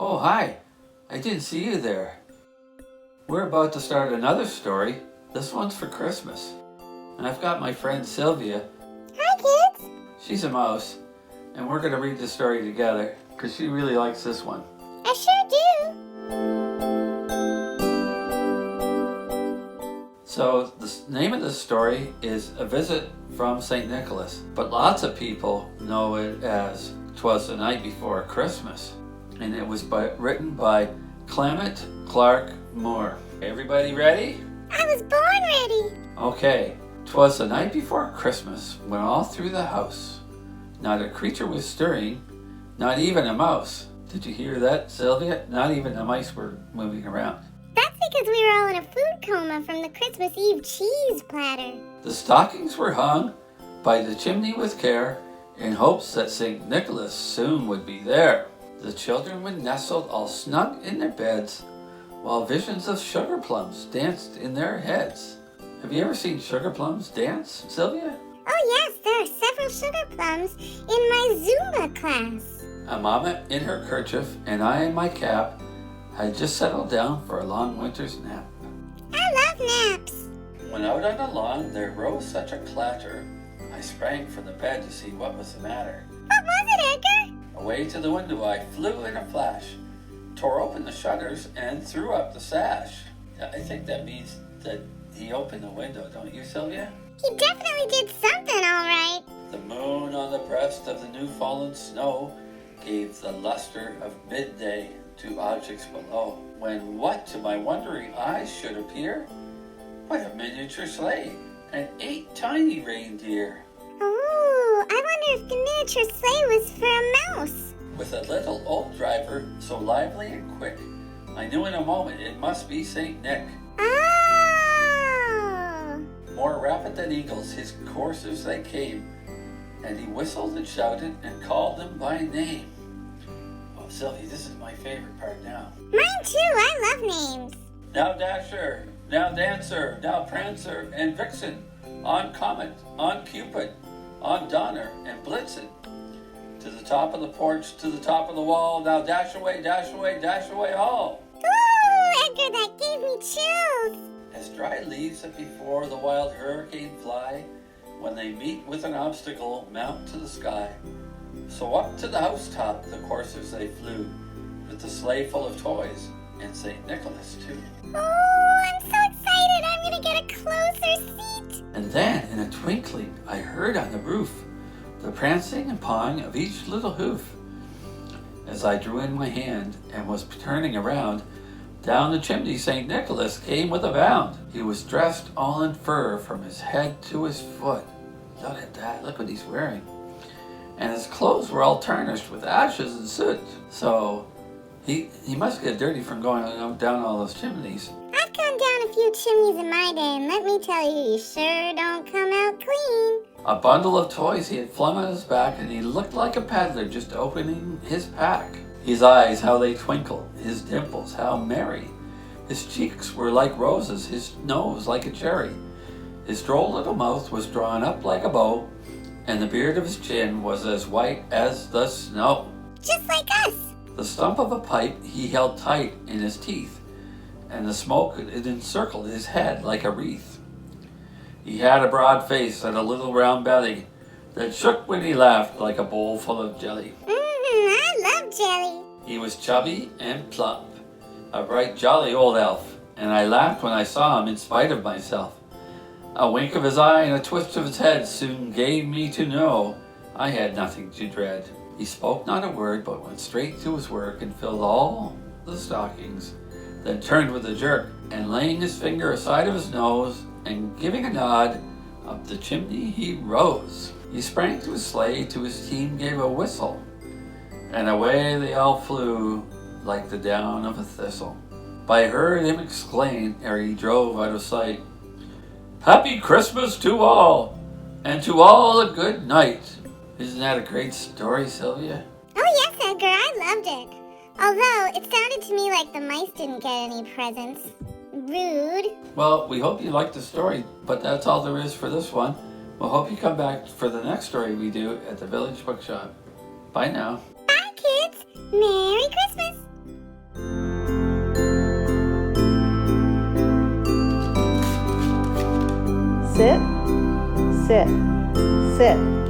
Oh, hi. I didn't see you there. We're about to start another story. This one's for Christmas. And I've got my friend Sylvia. Hi, kids. She's a mouse. And we're going to read the story together because she really likes this one. I sure do. So the name of this story is A Visit from St. Nicholas. But lots of people know it as 'Twas the Night Before Christmas. And it was written by Clement Clark Moore. Everybody ready? I was born ready. Okay. 'Twas the night before Christmas, when all through the house not a creature was stirring, not even a mouse. Did you hear that, Sylvia? Not even the mice were moving around. That's because we were all in a food coma from the Christmas Eve cheese platter. The stockings were hung by the chimney with care, in hopes that St. Nicholas soon would be there. The children were nestled all snug in their beds, while visions of sugar plums danced in their heads. Have you ever seen sugar plums dance, Sylvia? Oh yes, there are several sugar plums in my Zumba class. A mama in her kerchief and I in my cap had just settled down for a long winter's nap. I love naps. When out on the lawn there rose such a clatter, I sprang from the bed to see what was the matter. What was it, Edgar? Away to the window I flew in a flash, tore open the shutters and threw up the sash. I think that means that he opened the window, don't you, Sylvia? He definitely did something all right. The moon on the breast of the new fallen snow gave the luster of midday to objects below, when what to my wondering eyes should appear? What a miniature sleigh, and 8 tiny reindeer. Oh, I wonder if the miniature sleigh was for a mouse. With a little old driver so lively and quick, I knew in a moment it must be St. Nick. Oh! More rapid than eagles, his coursers they came, and he whistled and shouted and called them by name. Oh, Sylvie, this is my favorite part now. Mine too, I love names. Now Dasher, now Dancer, now Prancer and Vixen, on Comet, on Cupid, on Donner and Blitzen. To the top of the porch, to the top of the wall, now dash away all. Ooh, Edgar, that gave me chills. As dry leaves that before the wild hurricane fly, when they meet with an obstacle, mount to the sky. So up to the housetop the coursers they flew, with the sleigh full of toys, and St. Nicholas too. Oh, I'm so excited. I'm going to get a closer seat. And then, in a twinkling, I heard on the roof the prancing and pawing of each little hoof. As I drew in my hand and was turning around, down the chimney St. Nicholas came with a bound. He was dressed all in fur from his head to his foot. Look at that, look what he's wearing. And his clothes were all tarnished with ashes and soot. So he must get dirty from going down all those chimneys. I've gone down a few chimneys in my day, and let me tell you, you sure don't come out clean. A bundle of toys he had flung on his back, and he looked like a peddler just opening his pack. His eyes, how they twinkled, his dimples, how merry. His cheeks were like roses, his nose like a cherry. His droll little mouth was drawn up like a bow, and the beard of his chin was as white as the snow. Just like us. The stump of a pipe he held tight in his teeth, and the smoke it encircled his head like a wreath. He had a broad face and a little round belly that shook when he laughed like a bowl full of jelly. I love jelly. He was chubby and plump, a bright jolly old elf, and I laughed when I saw him in spite of myself. A wink of his eye and a twist of his head soon gave me to know I had nothing to dread. He spoke not a word, but went straight to his work and filled all the stockings, then turned with a jerk, and laying his finger aside of his nose, and giving a nod, up the chimney he rose. He sprang to his sleigh, to his team gave a whistle, and away they all flew like the down of a thistle. But I heard him exclaim, ere he drove out of sight, "Happy Christmas to all, and to all a good night." Isn't that a great story, Sylvia? Oh yes, Edgar, I loved it. Although, it sounded to me like the mice didn't get any presents. Rude. Well, we hope you liked the story, but that's all there is for this one. We'll hope you come back for the next story we do at the Village Bookshop. Bye now. Bye, kids. Merry Christmas. Sit, sit, sit.